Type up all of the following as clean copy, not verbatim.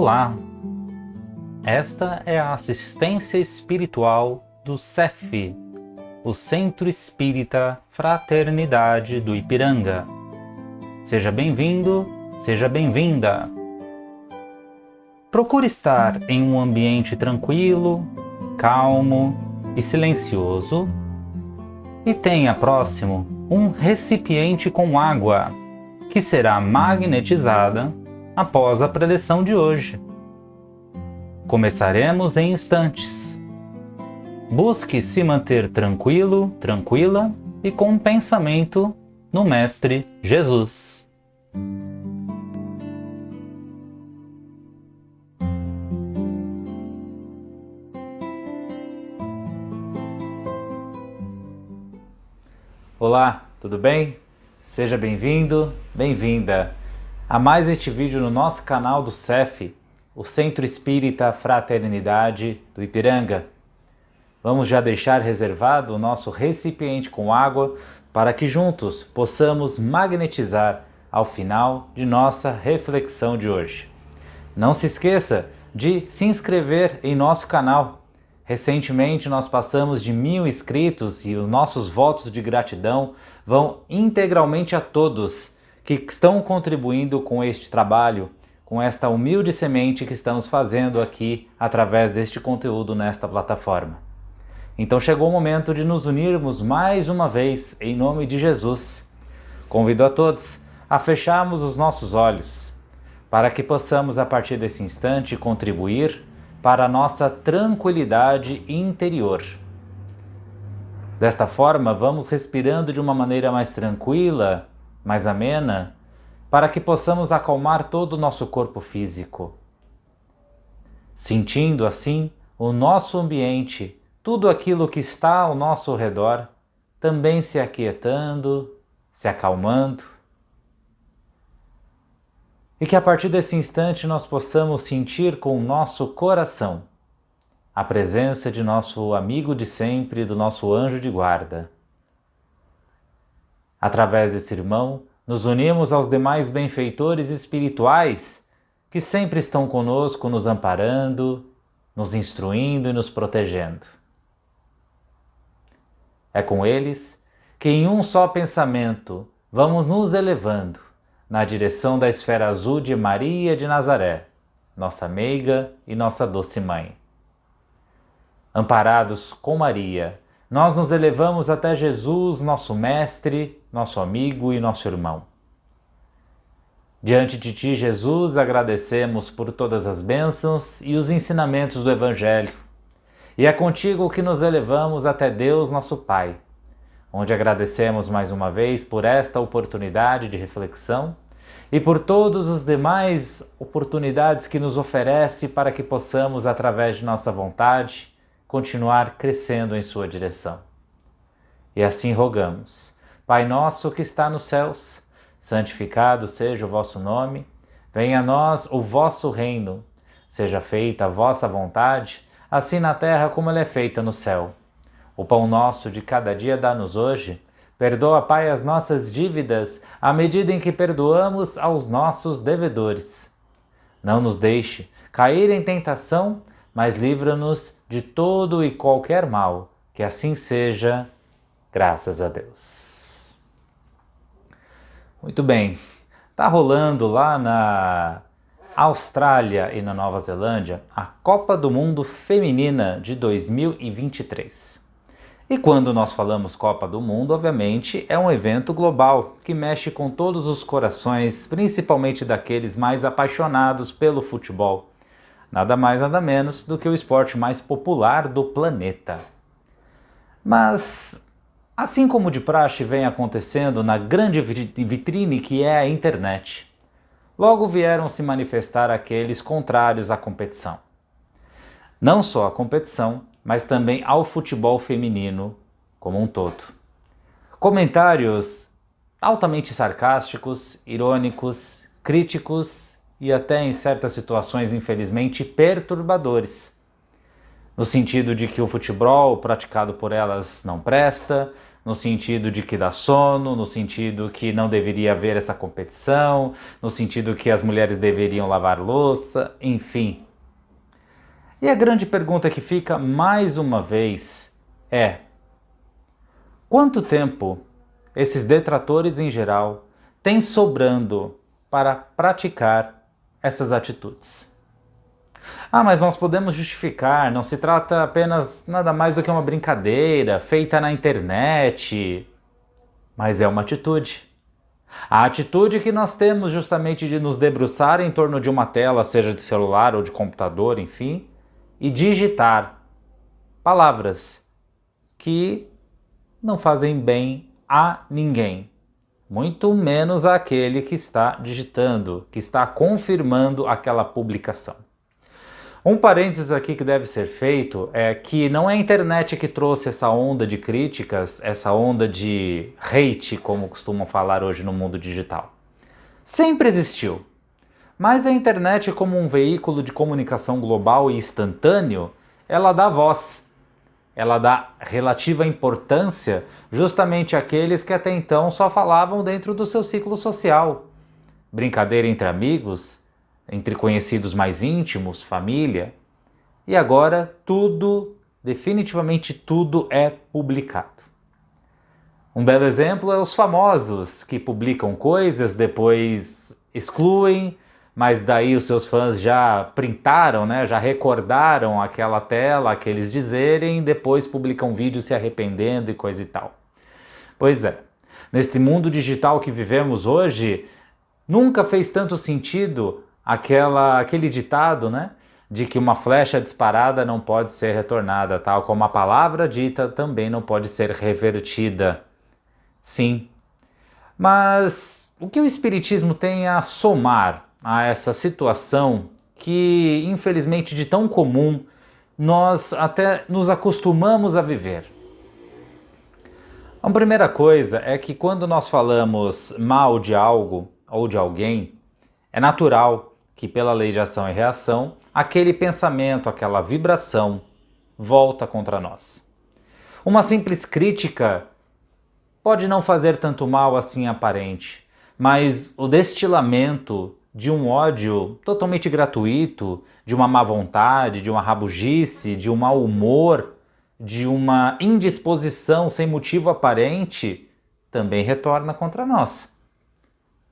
Olá! Esta é a assistência espiritual do CEF, o Centro Espírita Fraternidade do Ipiranga. Seja bem-vindo, seja bem-vinda! Procure estar em um ambiente tranquilo, calmo e silencioso e tenha próximo um recipiente com água, que será magnetizada após a preleção de hoje. Começaremos em instantes. Busque se manter tranquilo, tranquila e com um pensamento no Mestre Jesus. Olá, tudo bem? Seja bem-vindo, bem-vinda a mais este vídeo no nosso canal do CEF, o Centro Espírita Fraternidade do Ipiranga. Vamos já deixar reservado o nosso recipiente com água para que juntos possamos magnetizar ao final de nossa reflexão de hoje. Não se esqueça de se inscrever em nosso canal. Recentemente nós passamos de 1000 inscritos e os nossos votos de gratidão vão integralmente a todos que estão contribuindo com este trabalho, com esta humilde semente que estamos fazendo aqui através deste conteúdo nesta plataforma. Então chegou o momento de nos unirmos mais uma vez em nome de Jesus. Convido a todos a fecharmos os nossos olhos para que possamos a partir desse instante contribuir para a nossa tranquilidade interior. Desta forma, vamos respirando de uma maneira mais tranquila, mais amena, para que possamos acalmar todo o nosso corpo físico. Sentindo assim o nosso ambiente, tudo aquilo que está ao nosso redor, também se aquietando, se acalmando. E que a partir desse instante nós possamos sentir com o nosso coração a presença de nosso amigo de sempre, do nosso anjo de guarda. Através desse irmão, nos unimos aos demais benfeitores espirituais que sempre estão conosco, nos amparando, nos instruindo e nos protegendo. É com eles que em um só pensamento vamos nos elevando na direção da esfera azul de Maria de Nazaré, nossa meiga e nossa doce mãe. Amparados com Maria, nós nos elevamos até Jesus, nosso mestre, nosso amigo e nosso irmão. Diante de ti, Jesus, agradecemos por todas as bênçãos e os ensinamentos do Evangelho. E é contigo que nos elevamos até Deus, nosso Pai, onde agradecemos mais uma vez por esta oportunidade de reflexão e por todas as demais oportunidades que nos oferece para que possamos, através de nossa vontade, continuar crescendo em sua direção. E assim rogamos: Pai nosso que está nos céus, santificado seja o vosso nome, venha a nós o vosso reino, seja feita a vossa vontade, assim na terra como ela é feita no céu. O pão nosso de cada dia dá-nos hoje. Perdoa, Pai, as nossas dívidas, à medida em que perdoamos aos nossos devedores. Não nos deixe cair em tentação, mas livra-nos de todo e qualquer mal. Que assim seja, graças a Deus. Muito bem, está rolando lá na Austrália e na Nova Zelândia a Copa do Mundo Feminina de 2023. E quando nós falamos Copa do Mundo, obviamente é um evento global que mexe com todos os corações, principalmente daqueles mais apaixonados pelo futebol. Nada mais, nada menos do que o esporte mais popular do planeta. Mas, assim como de praxe vem acontecendo na grande vitrine que é a internet, logo vieram se manifestar aqueles contrários à competição. Não só à competição, mas também ao futebol feminino como um todo. Comentários altamente sarcásticos, irônicos, críticos e até em certas situações, infelizmente, perturbadores. no sentido de que o futebol praticado por elas não presta, no sentido de que dá sono, no sentido que não deveria haver essa competição, no sentido que as mulheres deveriam lavar louça, enfim. E a grande pergunta que fica mais uma vez é: quanto tempo esses detratores em geral têm sobrando para praticar essas atitudes? Mas nós podemos justificar, não se trata apenas nada mais do que uma brincadeira feita na internet, mas é uma atitude. A atitude que nós temos justamente de nos debruçar em torno de uma tela, seja de celular ou de computador, enfim, e digitar palavras que não fazem bem a ninguém, muito menos àquele que está digitando, que está confirmando aquela publicação. Um parênteses aqui que deve ser feito é que não é a internet que trouxe essa onda de críticas, essa onda de hate, como costumam falar hoje no mundo digital. Sempre existiu. Mas a internet, como um veículo de comunicação global e instantâneo, ela dá voz. Ela dá relativa importância justamente àqueles que até então só falavam dentro do seu ciclo social. Brincadeira entre amigos, entre conhecidos mais íntimos, família. E agora tudo, definitivamente tudo é publicado. Um belo exemplo é os famosos que publicam coisas, depois excluem, mas daí os seus fãs já printaram, né? Já recordaram aquela tela, aqueles dizerem, depois publicam vídeo se arrependendo e coisa e tal. Pois é, nesse mundo digital que vivemos hoje, nunca fez tanto sentido aquele ditado, né? De que uma flecha disparada não pode ser retornada, tal como a palavra dita também não pode ser revertida. Sim, mas o que o Espiritismo tem a somar a essa situação que, infelizmente, de tão comum, nós até nos acostumamos a viver? A primeira coisa é que quando nós falamos mal de algo ou de alguém, é natural que, pela lei de ação e reação, aquele pensamento, aquela vibração volta contra nós. Uma simples crítica pode não fazer tanto mal assim aparente, mas o destilamento de um ódio totalmente gratuito, de uma má vontade, de uma rabugice, de um mau humor, de uma indisposição sem motivo aparente, também retorna contra nós.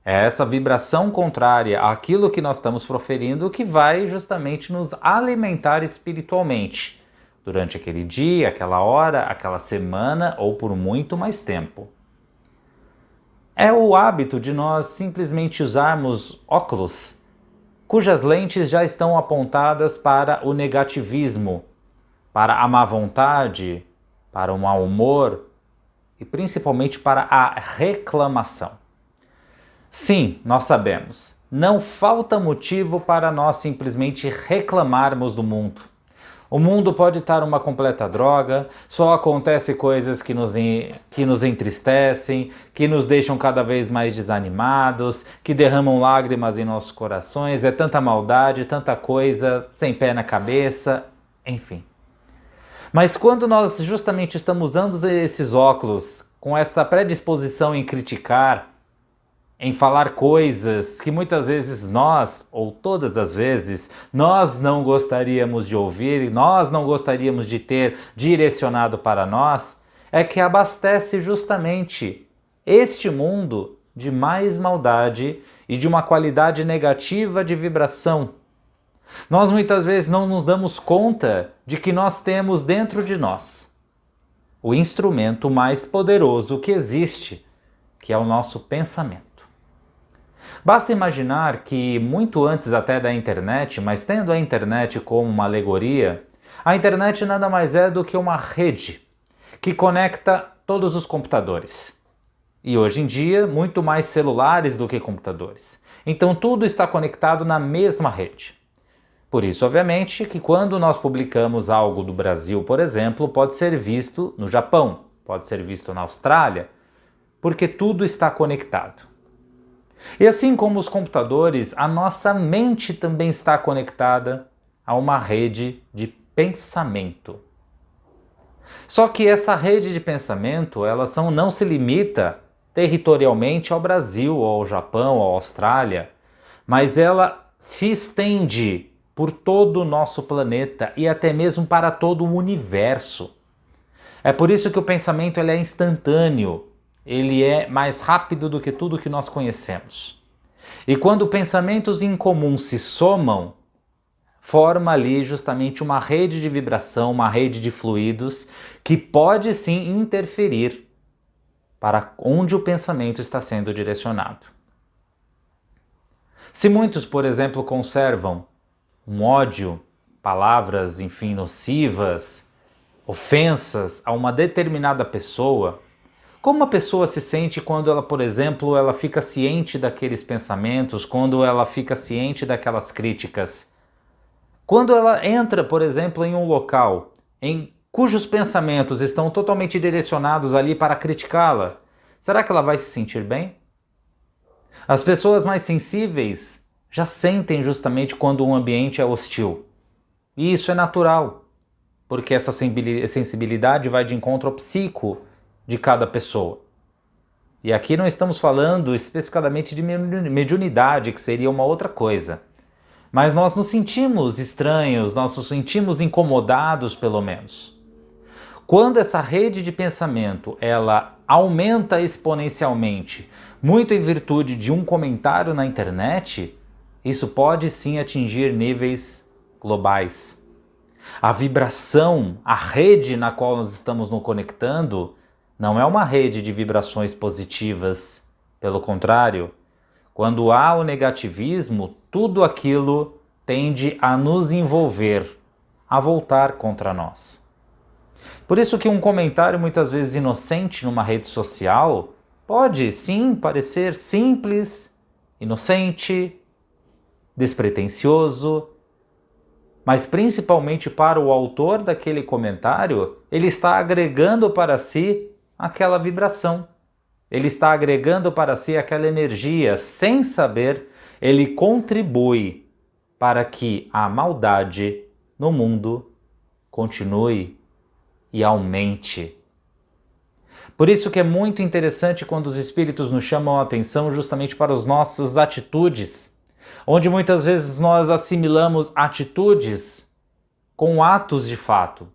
É essa vibração contrária àquilo que nós estamos proferindo que vai justamente nos alimentar espiritualmente, durante aquele dia, aquela hora, aquela semana ou por muito mais tempo. É o hábito de nós simplesmente usarmos óculos cujas lentes já estão apontadas para o negativismo, para a má vontade, para o mau humor e principalmente para a reclamação. Sim, nós sabemos, não falta motivo para nós simplesmente reclamarmos do mundo. O mundo pode estar uma completa droga, só acontece coisas que nos entristecem, que nos deixam cada vez mais desanimados, que derramam lágrimas em nossos corações, é tanta maldade, tanta coisa, sem pé na cabeça, enfim. Mas quando nós justamente estamos usando esses óculos com essa predisposição em criticar, em falar coisas que muitas vezes nós, ou todas as vezes, nós não gostaríamos de ouvir, nós não gostaríamos de ter direcionado para nós, é que abastece justamente este mundo de mais maldade e de uma qualidade negativa de vibração. Nós muitas vezes não nos damos conta de que nós temos dentro de nós o instrumento mais poderoso que existe, que é o nosso pensamento. Basta imaginar que muito antes até da internet, mas tendo a internet como uma alegoria, a internet nada mais é do que uma rede que conecta todos os computadores. E hoje em dia, muito mais celulares do que computadores. Então tudo está conectado na mesma rede. Por isso, obviamente, que quando nós publicamos algo do Brasil, por exemplo, pode ser visto no Japão, pode ser visto na Austrália, porque tudo está conectado. E assim como os computadores, a nossa mente também está conectada a uma rede de pensamento. Só que essa rede de pensamento, não se limita territorialmente ao Brasil, ou ao Japão, ou à Austrália, mas ela se estende por todo o nosso planeta e até mesmo para todo o universo. É por isso que o pensamento ele é instantâneo, ele é mais rápido do que tudo que nós conhecemos. E quando pensamentos em comum se somam, forma ali justamente uma rede de vibração, uma rede de fluidos que pode sim interferir para onde o pensamento está sendo direcionado. Se muitos, por exemplo, conservam um ódio, palavras, enfim, nocivas, ofensas a uma determinada pessoa, como a pessoa se sente quando ela, por exemplo, ela fica ciente daqueles pensamentos, quando ela fica ciente daquelas críticas? Quando ela entra, por exemplo, em um local em cujos pensamentos estão totalmente direcionados ali para criticá-la, será que ela vai se sentir bem? As pessoas mais sensíveis já sentem justamente quando um ambiente é hostil. E isso é natural, porque essa sensibilidade vai de encontro ao psico de cada pessoa. E aqui não estamos falando especificadamente de mediunidade, que seria uma outra coisa. Mas nós nos sentimos estranhos, nós nos sentimos incomodados, pelo menos. Quando essa rede de pensamento ela aumenta exponencialmente, muito em virtude de um comentário na internet, isso pode sim atingir níveis globais. A vibração, a rede na qual nós estamos nos conectando, não é uma rede de vibrações positivas. Pelo contrário, quando há o negativismo, tudo aquilo tende a nos envolver, a voltar contra nós. Por isso que um comentário muitas vezes inocente numa rede social pode sim parecer simples, inocente, despretensioso, mas principalmente para o autor daquele comentário, ele está agregando para si aquela vibração. Ele está agregando para si aquela energia, sem saber, ele contribui para que a maldade no mundo continue e aumente. Por isso que é muito interessante quando os espíritos nos chamam a atenção justamente para as nossas atitudes, onde muitas vezes nós assimilamos atitudes com atos de fato,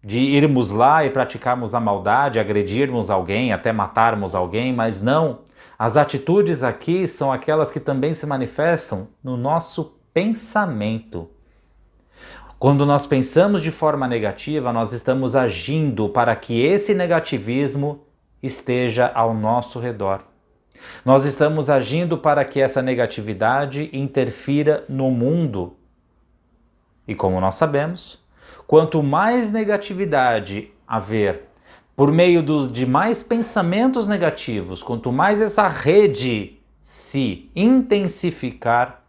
de irmos lá e praticarmos a maldade, agredirmos alguém, até matarmos alguém, mas não. As atitudes aqui são aquelas que também se manifestam no nosso pensamento. Quando nós pensamos de forma negativa, nós estamos agindo para que esse negativismo esteja ao nosso redor. Nós estamos agindo para que essa negatividade interfira no mundo. E como nós sabemos, quanto mais negatividade haver por meio de mais pensamentos negativos, quanto mais essa rede se intensificar,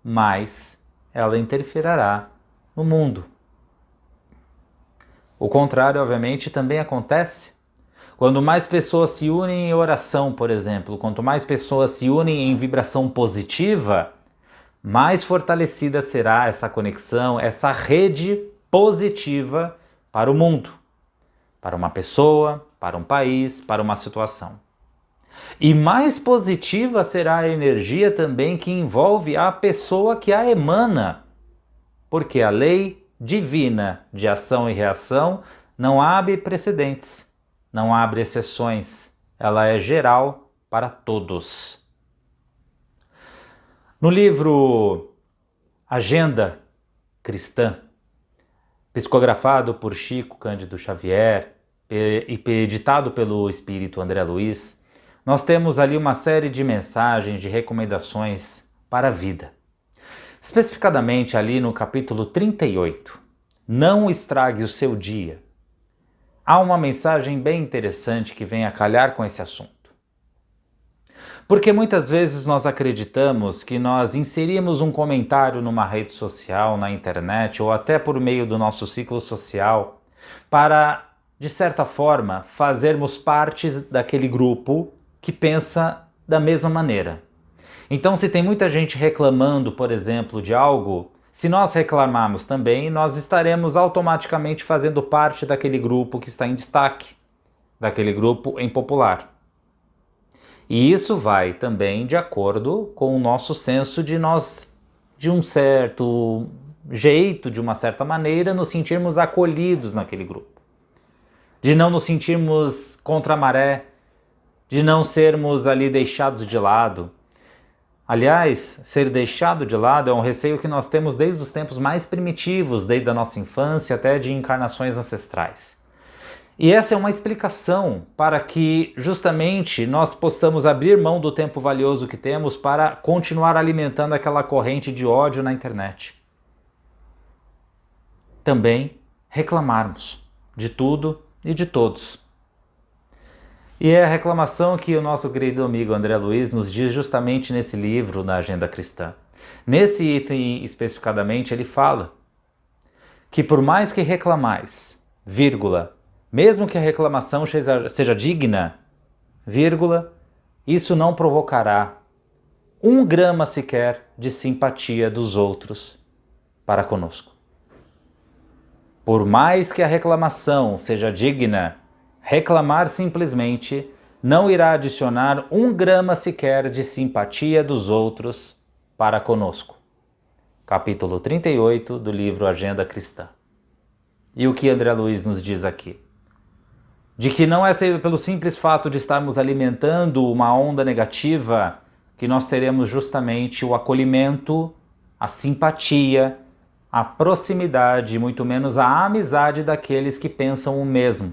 mais ela interferirá no mundo. O contrário, obviamente, também acontece. Quando mais pessoas se unem em oração, por exemplo, quanto mais pessoas se unem em vibração positiva, mais fortalecida será essa conexão, essa rede positiva para o mundo, para uma pessoa, para um país, para uma situação. E mais positiva será a energia também que envolve a pessoa que a emana, porque a lei divina de ação e reação não abre precedentes, não abre exceções, ela é geral para todos. No livro Agenda Cristã, psicografado por Chico Cândido Xavier e editado pelo espírito André Luiz, nós temos ali uma série de mensagens, de recomendações para a vida. Especificadamente ali no capítulo 38, não estrague o seu dia. Há uma mensagem bem interessante que vem a calhar com esse assunto. Porque muitas vezes nós acreditamos que nós inserimos um comentário numa rede social, na internet, ou até por meio do nosso ciclo social, para, de certa forma, fazermos parte daquele grupo que pensa da mesma maneira. Então, se tem muita gente reclamando, por exemplo, de algo, Se nós reclamarmos também, nós estaremos automaticamente fazendo parte daquele grupo que está em destaque, daquele grupo em popular. E isso vai também de acordo com o nosso senso de nós, de um certo jeito, de uma certa maneira, nos sentirmos acolhidos naquele grupo. De não nos sentirmos contra a maré, de não sermos ali deixados de lado. Aliás, ser deixado de lado é um receio que nós temos desde os tempos mais primitivos, desde a nossa infância até de encarnações ancestrais. E essa é uma explicação para que justamente nós possamos abrir mão do tempo valioso que temos para continuar alimentando aquela corrente de ódio na internet. Também reclamarmos de tudo e de todos. E é a reclamação que o nosso querido amigo André Luiz nos diz justamente nesse livro, na Agenda Cristã. Nesse item especificadamente ele fala que por mais que reclamais, vírgula, mesmo que a reclamação seja digna, vírgula, isso não provocará 1 grama sequer de simpatia dos outros para conosco. Por mais que a reclamação seja digna, reclamar simplesmente não irá adicionar 1 grama sequer de simpatia dos outros para conosco. Capítulo 38 do livro Agenda Cristã. E o que André Luiz nos diz aqui? De que não é pelo simples fato de estarmos alimentando uma onda negativa que nós teremos justamente o acolhimento, a simpatia, a proximidade, muito menos a amizade daqueles que pensam o mesmo.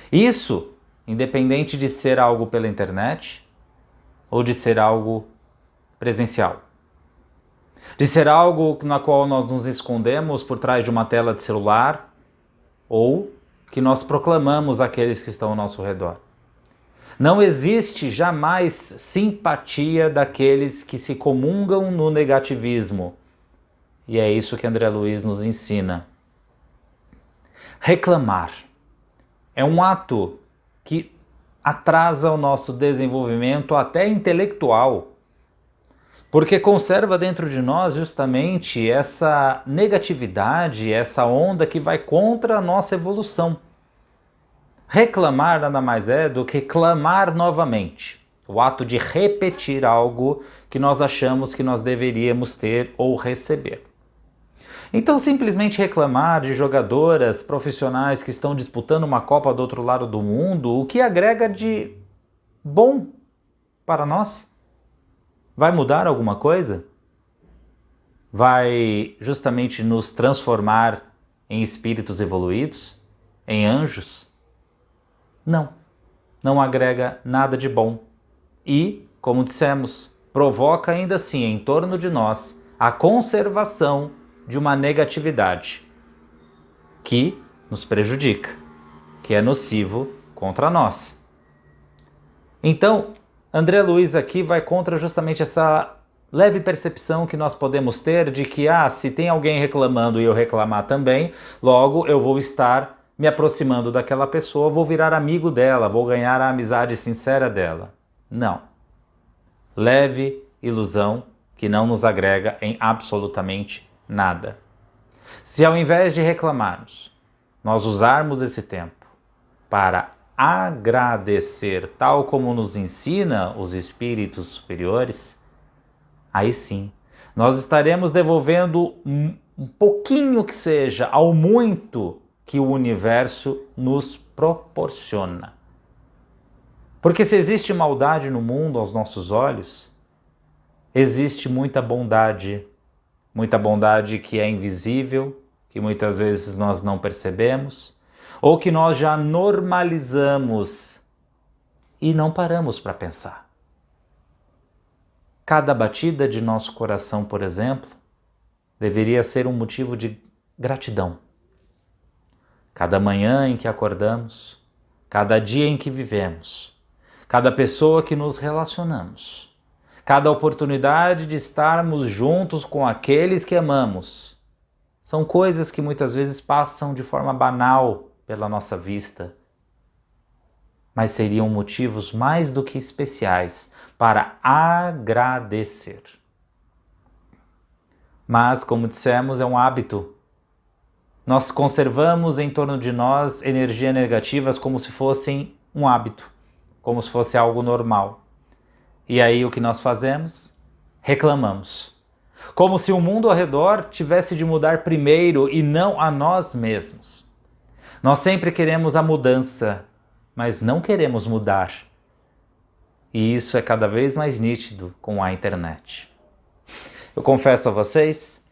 Isso, independente de ser algo pela internet ou de ser algo presencial. De ser algo na qual nós nos escondemos por trás de uma tela de celular ou que nós proclamamos àqueles que estão ao nosso redor. Não existe jamais simpatia daqueles que se comungam no negativismo. E é isso que André Luiz nos ensina. Reclamar é um ato que atrasa o nosso desenvolvimento até intelectual, porque conserva dentro de nós justamente essa negatividade, essa onda que vai contra a nossa evolução. Reclamar nada mais é do que clamar novamente, o ato de repetir algo que nós achamos que nós deveríamos ter ou receber. Então, simplesmente reclamar de jogadoras profissionais que estão disputando uma Copa do outro lado do mundo, o que agrega de bom para nós? Vai mudar alguma coisa? Vai justamente nos transformar em espíritos evoluídos? Em anjos? Não. Não agrega nada de bom. E, como dissemos, provoca ainda assim em torno de nós a conservação de uma negatividade que nos prejudica, que é nocivo contra nós. Então, André Luiz aqui vai contra justamente essa leve percepção que nós podemos ter de que, se tem alguém reclamando e eu reclamar também, logo eu vou estar me aproximando daquela pessoa, vou virar amigo dela, vou ganhar a amizade sincera dela. Não. Leve ilusão que não nos agrega em absolutamente nada. Se ao invés de reclamarmos, nós usarmos esse tempo para agradecer, tal como nos ensina os espíritos superiores, aí sim, nós estaremos devolvendo um pouquinho que seja ao muito que o universo nos proporciona. Porque se existe maldade no mundo aos nossos olhos, existe muita bondade que é invisível, que muitas vezes nós não percebemos, ou que nós já normalizamos e não paramos para pensar. Cada batida de nosso coração, por exemplo, deveria ser um motivo de gratidão. Cada manhã em que acordamos, cada dia em que vivemos, cada pessoa que nos relacionamos, cada oportunidade de estarmos juntos com aqueles que amamos, são coisas que muitas vezes passam de forma banal pela nossa vista, mas seriam motivos mais do que especiais para agradecer. Mas, como dissemos, é um hábito. Nós conservamos em torno de nós energias negativas como se fossem um hábito, como se fosse algo normal. E aí o que nós fazemos? Reclamamos. Como se o mundo ao redor tivesse de mudar primeiro e não a nós mesmos. Nós sempre queremos a mudança, mas não queremos mudar. E isso é cada vez mais nítido com a internet. Eu confesso a vocês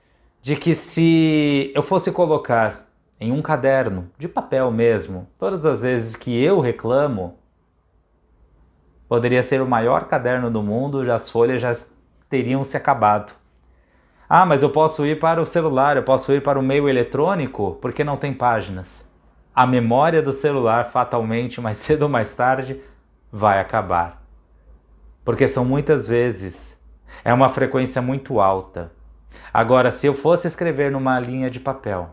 de que se eu fosse colocar em um caderno, de papel mesmo, todas as vezes que eu reclamo, poderia ser o maior caderno do mundo, as folhas já teriam se acabado. Ah, mas eu posso ir para o celular, eu posso ir para o meio eletrônico, porque não tem páginas. A memória do celular, fatalmente, mais cedo ou mais tarde, vai acabar. Porque são muitas vezes, é uma frequência muito alta. Agora, se eu fosse escrever numa linha de papel,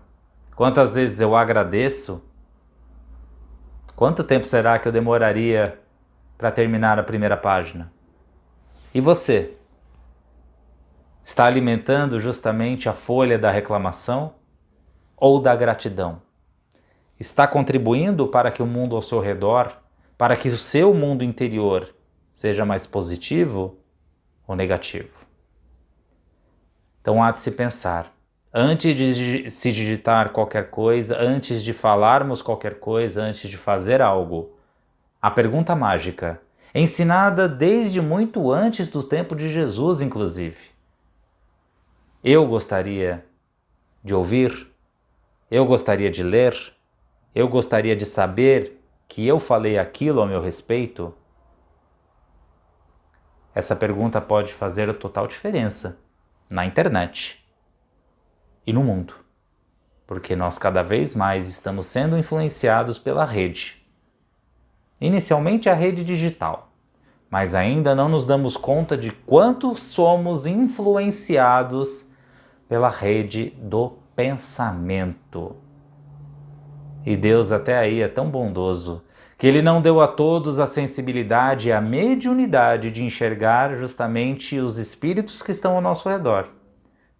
quantas vezes eu agradeço, quanto tempo será que eu demoraria para terminar a primeira página? E você? Está alimentando justamente a folha da reclamação ou da gratidão? Está contribuindo para que o mundo ao seu redor, para que o seu mundo interior seja mais positivo ou negativo? Então há de se pensar, antes de se digitar qualquer coisa, antes de falarmos qualquer coisa, antes de fazer algo, a pergunta mágica, ensinada desde muito antes do tempo de Jesus, inclusive. Eu gostaria de ouvir? Eu gostaria de ler? Eu gostaria de saber que eu falei aquilo ao meu respeito? Essa pergunta pode fazer total diferença na internet e no mundo, porque nós cada vez mais estamos sendo influenciados pela rede. Inicialmente a rede digital, mas ainda não nos damos conta de quanto somos influenciados pela rede do pensamento. E Deus até aí é tão bondoso que Ele não deu a todos a sensibilidade e a mediunidade de enxergar justamente os espíritos que estão ao nosso redor.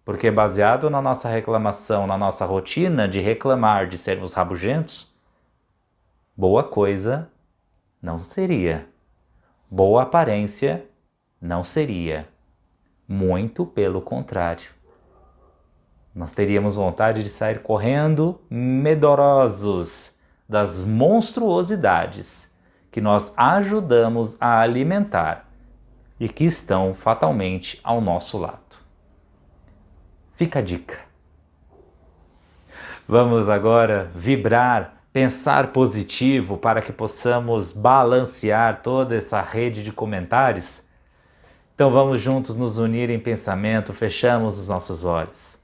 Porque baseado na nossa reclamação, na nossa rotina de reclamar, de sermos rabugentos, boa coisa não seria. Boa aparência não seria. Muito pelo contrário. Nós teríamos vontade de sair correndo medorosos das monstruosidades que nós ajudamos a alimentar e que estão fatalmente ao nosso lado. Fica a dica. Vamos agora vibrar, pensar positivo para que possamos balancear toda essa rede de comentários? Então vamos juntos nos unir em pensamento, fechamos os nossos olhos,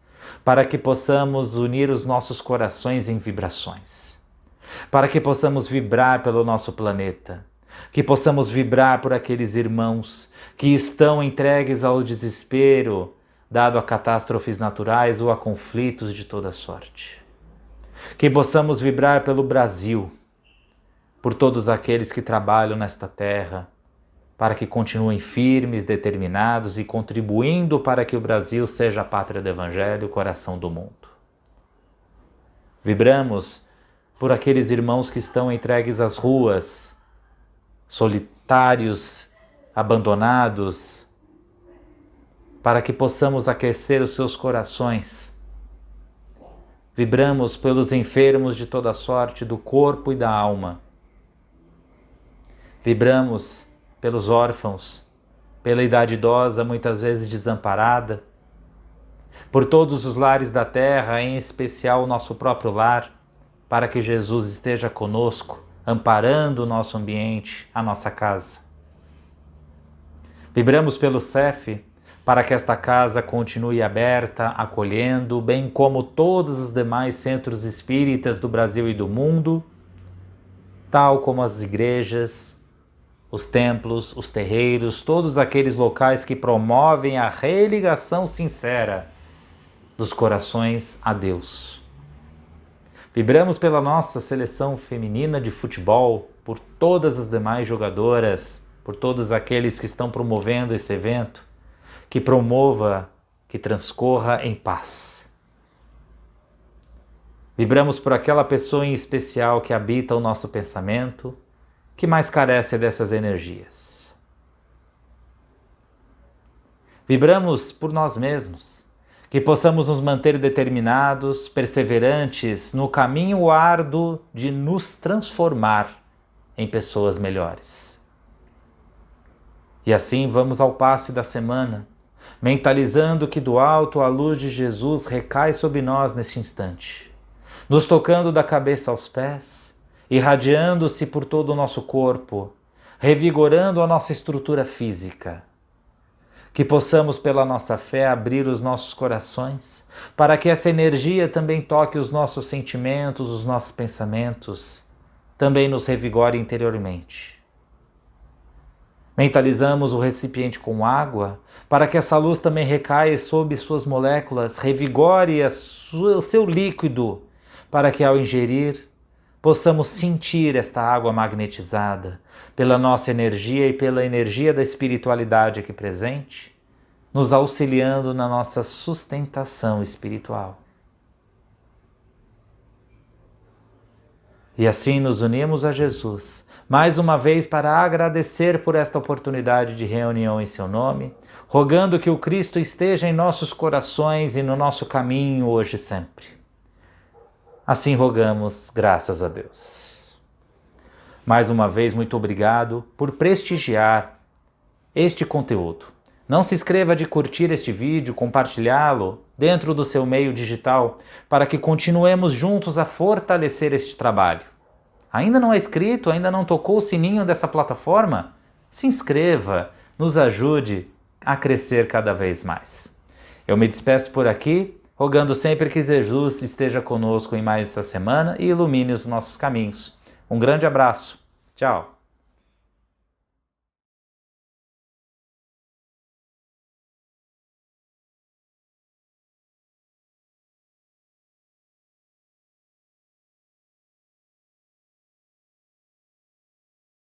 para que possamos unir os nossos corações em vibrações, para que possamos vibrar pelo nosso planeta, que possamos vibrar por aqueles irmãos que estão entregues ao desespero, dado a catástrofes naturais ou a conflitos de toda sorte. Que possamos vibrar pelo Brasil, por todos aqueles que trabalham nesta terra, para que continuem firmes, determinados e contribuindo para que o Brasil seja a pátria do Evangelho, o coração do mundo. Vibramos por aqueles irmãos que estão entregues às ruas, solitários, abandonados, para que possamos aquecer os seus corações. Vibramos pelos enfermos de toda sorte, do corpo e da alma. Vibramos pelos órfãos, pela idade idosa, muitas vezes desamparada, por todos os lares da terra, em especial o nosso próprio lar, para que Jesus esteja conosco, amparando o nosso ambiente, a nossa casa. Vibramos pelo CEF, para que esta casa continue aberta, acolhendo, bem como todos os demais centros espíritas do Brasil e do mundo, tal como as igrejas, os templos, os terreiros, todos aqueles locais que promovem a religação sincera dos corações a Deus. Vibramos pela nossa seleção feminina de futebol, por todas as demais jogadoras, por todos aqueles que estão promovendo esse evento, que promova que transcorra em paz. Vibramos por aquela pessoa em especial que habita o nosso pensamento, que mais carece dessas energias. Vibramos por nós mesmos, que possamos nos manter determinados, perseverantes no caminho árduo de nos transformar em pessoas melhores. E assim vamos ao passe da semana, mentalizando que do alto a luz de Jesus recai sobre nós neste instante, nos tocando da cabeça aos pés, irradiando-se por todo o nosso corpo, revigorando a nossa estrutura física. Que possamos, pela nossa fé, abrir os nossos corações, para que essa energia também toque os nossos sentimentos, os nossos pensamentos, também nos revigore interiormente. Mentalizamos o recipiente com água, para que essa luz também recaia sobre suas moléculas, revigore o seu líquido, para que ao ingerir, possamos sentir esta água magnetizada pela nossa energia e pela energia da espiritualidade aqui presente, nos auxiliando na nossa sustentação espiritual. E assim nos unimos a Jesus, mais uma vez para agradecer por esta oportunidade de reunião em seu nome, rogando que o Cristo esteja em nossos corações e no nosso caminho hoje e sempre. Assim rogamos, graças a Deus. Mais uma vez, muito obrigado por prestigiar este conteúdo. Não se esqueça de curtir este vídeo, compartilhá-lo dentro do seu meio digital, para que continuemos juntos a fortalecer este trabalho. Ainda não é inscrito, ainda não tocou o sininho dessa plataforma? Se inscreva, nos ajude a crescer cada vez mais. Eu me despeço por aqui, rogando sempre que Jesus esteja conosco em mais essa semana e ilumine os nossos caminhos. Um grande abraço. Tchau.